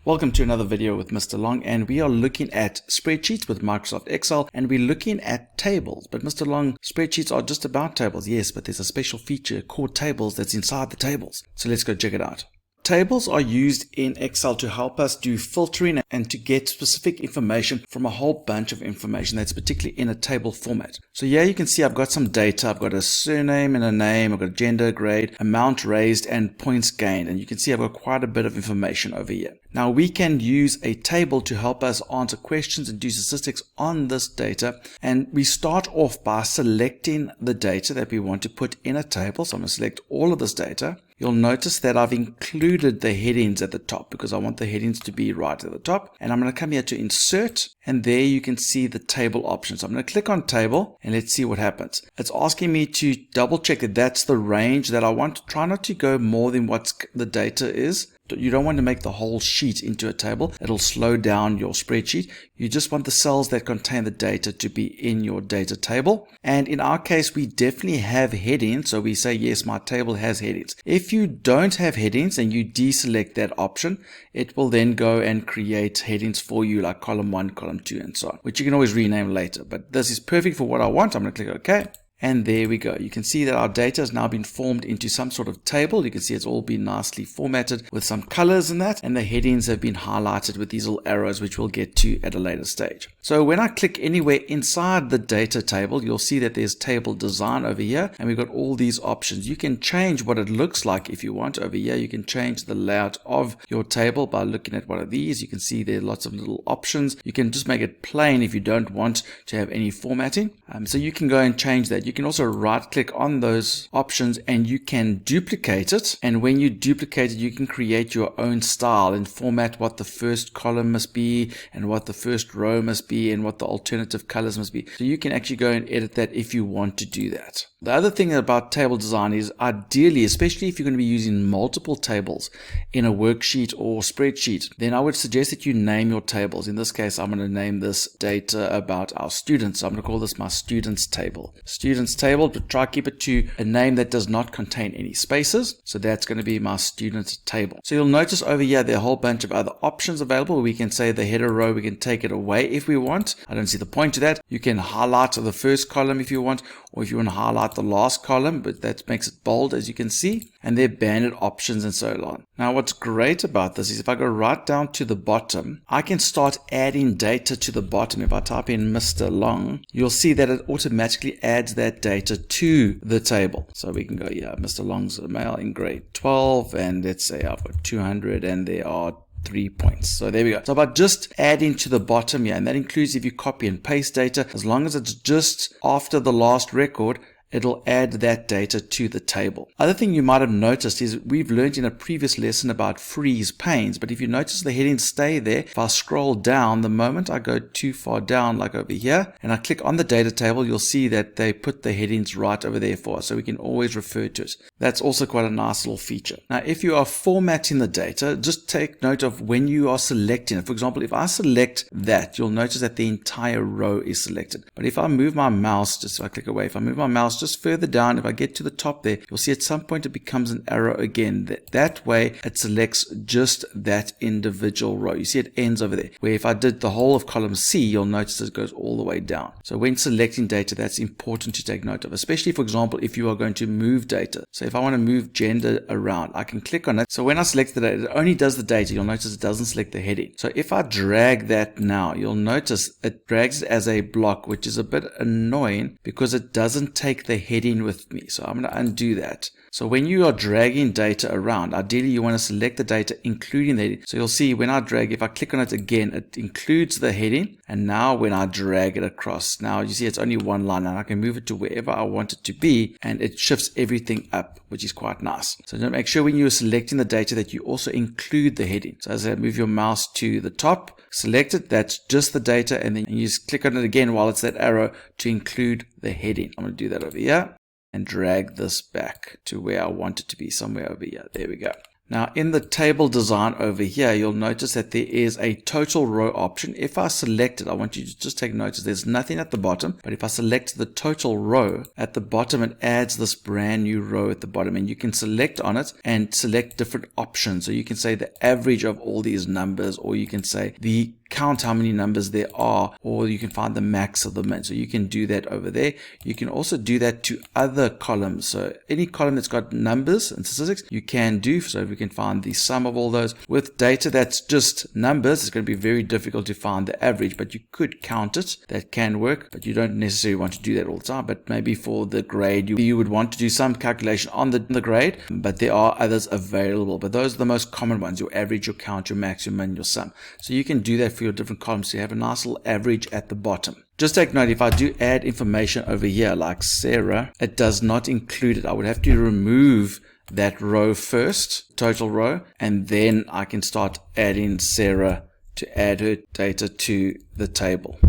Welcome to another video with Mr. Long, and we are looking at spreadsheets with Microsoft Excel, and we're looking at tables. But Mr. Long, spreadsheets are just about tables. Yes, but there's a special feature called tables that's inside the tables. So let's go check it out. Tables are used in Excel to help us do filtering and to get specific information from a whole bunch of information that's particularly in a table format. So here you can see I've got some data. I've got a surname and a name. I've got gender, grade, amount raised, and points gained. And you can see I've got quite a bit of information over here. Now we can use a table to help us answer questions and do statistics on this data. And we start off by selecting the data that we want to put in a table. So I'm going to select all of this data. You'll notice that I've included the headings at the top because I want the headings to be right at the top. And I'm going to come here to insert, and there you can see the table options. So I'm going to click on table and let's see what happens. It's asking me to double check that that's the range that I want. Try not to go more than what the data is. You don't want to make the whole sheet into a table. It'll slow down your spreadsheet. You just want the cells that contain the data to be in your data table. And in our case, we definitely have headings. So we say, yes, my table has headings. If you don't have headings and you deselect that option, it will then go and create headings for you like column 1, column 2, and so on, which you can always rename later. But this is perfect for what I want. I'm going to click OK. And there we go. You can see that our data has now been formed into some sort of table. You can see it's all been nicely formatted with some colors in that. And the headings have been highlighted with these little arrows, which we'll get to at a later stage. So when I click anywhere inside the data table, you'll see that there's table design over here. And we've got all these options. You can change what it looks like if you want over here. You can change the layout of your table by looking at one of these. You can see there are lots of little options. You can just make it plain if you don't want to have any formatting. So you can go and change that. You can also right click on those options and you can duplicate it. And when you duplicate it, you can create your own style and format what the first column must be and what the first row must be and what the alternative colors must be. So you can actually go and edit that if you want to do that. The other thing about table design is ideally, especially if you're going to be using multiple tables in a worksheet or spreadsheet, then I would suggest that you name your tables. In this case, I'm going to name this data about our students. So I'm going to call this my students table. Students table, but try keep it to a name that does not contain any spaces. So that's going to be my student table. So you'll notice over here there are a whole bunch of other options available. We can say the header row, we can take it away if we want. I don't see the point to that. You can highlight the first column if you want, or if you want to highlight the last column, but that makes it bold, as you can see, and they're banded options and so on. Now what's great about this is if I go right down to the bottom, I can start adding data to the bottom. If I type in Mr. Long, you'll see that it automatically adds that data to the table. So we can go, yeah, Mr. Long's a male in grade 12, and let's say I've got 200 and there are 3 points. So there we go. So by just adding to the bottom here, and that includes if you copy and paste data, as long as it's just after the last record, it'll add that data to the table. Other thing you might have noticed is we've learned in a previous lesson about freeze panes, but if you notice the headings stay there, if I scroll down, the moment I go too far down, like over here, and I click on the data table, you'll see that they put the headings right over there for us, so we can always refer to it. That's also quite a nice little feature. Now, if you are formatting the data, just take note of when you are selecting it. For example, if I select that, you'll notice that the entire row is selected. But if I move my mouse, just if I click away, if I move my mouse just further down, if I get to the top there, you'll see at some point it becomes an arrow again. That way it selects just that individual row. You see it ends over there, where if I did the whole of column C, you'll notice it goes all the way down. So when selecting data, that's important to take note of, especially, for example, if you are going to move data. So if I want to move gender around, I can click on it. So when I select the data, it only does the data. You'll notice it doesn't select the heading. So if I drag that now, you'll notice it drags it as a block, which is a bit annoying because it doesn't take the heading with me. So I'm going to undo that. So when you are dragging data around, ideally you want to select the data including the heading. So you'll see when I drag, if I click on it again, it includes the heading. And now when I drag it across, now you see it's only one line, and I can move it to wherever I want it to be, and it shifts everything up, which is quite nice. So make sure when you're selecting the data that you also include the heading. So as I move your mouse to the top, select it, that's just the data, and then you just click on it again while it's that arrow to include the heading. I'm going to do that over here and drag this back to where I want it to be, somewhere over here. There we go. Now in the table design over here, you'll notice that there is a total row option. If I select it, I want you to just take notice, there's nothing at the bottom, but if I select the total row at the bottom, it adds this brand new row at the bottom, and you can select on it and select different options. So you can say the average of all these numbers, or you can say the count how many numbers there are, or you can find the max of the min. So you can do that over there. You can also do that to other columns. So any column that's got numbers and statistics, you can do. So if we can find the sum of all those. With data that's just numbers, it's going to be very difficult to find the average, but you could count it. That can work, but you don't necessarily want to do that all the time. But maybe for the grade, you would want to do some calculation on the grade, but there are others available. But those are the most common ones: your average, your count, your max, your min, your sum. So you can do that for your different columns, so you have a nice little average at the bottom. Just take note, if I do add information over here like Sarah, it does not include it. I would have to remove that row first, total row, and then I can start adding Sarah to add her data to the table.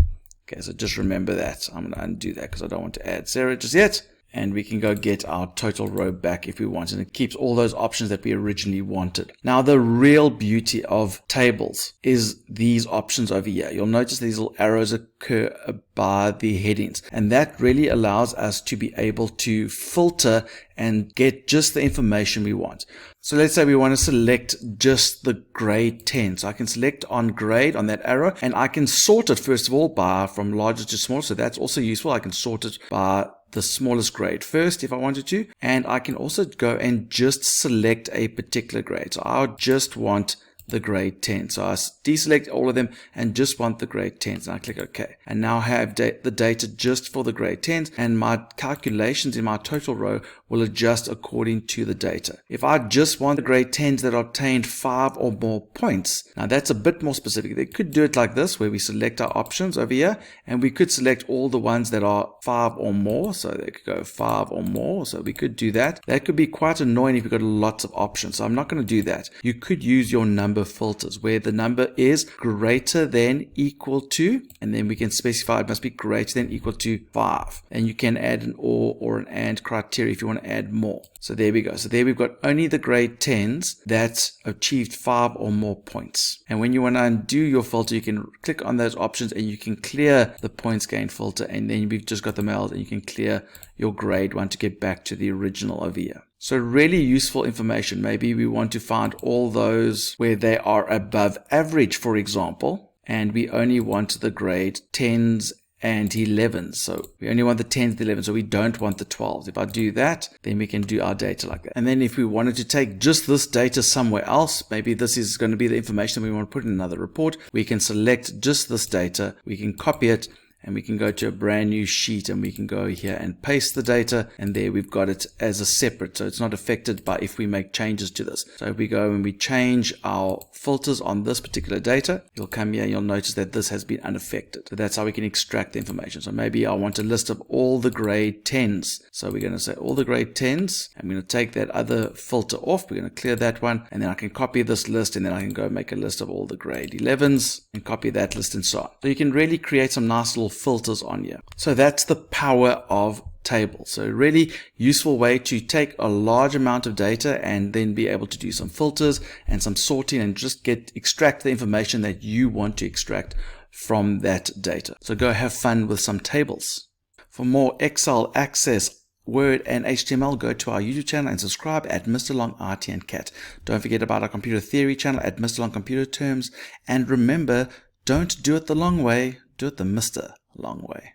Okay, so just remember that. I'm going to undo that because I don't want to add Sarah just yet. And we can go get our total row back if we want, and it keeps all those options that we originally wanted. Now, the real beauty of tables is these options over here. You'll notice these little arrows occur by the headings, and that really allows us to be able to filter and get just the information we want. So let's say we want to select just the grade 10. So I can select on grade on that arrow, and I can sort it first of all by from largest to smallest. So that's also useful. I can sort it by the smallest grade first if I wanted to, and I can also go and just select a particular grade. So I just want the grade 10. So I deselect all of them and just want the grade 10s, and I click OK. And now I have the data just for the grade 10s, and my calculations in my total row will adjust according to the data. If I just want the grade 10s that obtained 5 or more points, now that's a bit more specific. They could do it like this, where we select our options over here, and we could select all the ones that are 5 or more. So they could go 5 or more. So we could do that. That could be quite annoying if you've got lots of options. So I'm not going to do that. You could use your number filters, where the number is greater than equal to, and then we can specify it must be greater than equal to 5, and you can add an or an and criteria if you want to add more. So there we go. So there we've got only the grade 10s that achieved 5 or more points. And when you want to undo your filter, you can click on those options and you can clear the points gain filter, and then we've just got the males, and you can clear your grade one to get back to the original over here. So really useful information. Maybe we want to find all those where they are above average, for example, and we only want the grade 10s and 11s. So we only want the 10s and 11s, so we don't want the 12s. If I do that, then we can do our data like that. And then if we wanted to take just this data somewhere else, maybe this is going to be the information we want to put in another report, we can select just this data, we can copy it, and we can go to a brand new sheet, and we can go here and paste the data, and there we've got it as a separate, so it's not affected by if we make changes to this. So if we go and we change our filters on this particular data, you'll come here and you'll notice that this has been unaffected. So that's how we can extract the information. So maybe I want a list of all the grade 10s. So we're going to say all the grade 10s. I'm going to take that other filter off. We're going to clear that one, and then I can copy this list, and then I can go make a list of all the grade 11s and copy that list and so on. So you can really create some nice little filters on here. So that's the power of tables. So really useful way to take a large amount of data and then be able to do some filters and some sorting and just extract the information that you want to extract from that data. So go have fun with some tables. For more Excel access, Word and HTML, go to our YouTube channel and subscribe at Mr. Long IT and CAT. Don't forget about our computer theory channel at Mr. Long Computer Terms, and remember, don't do it the long way, do it the Mr. Long way.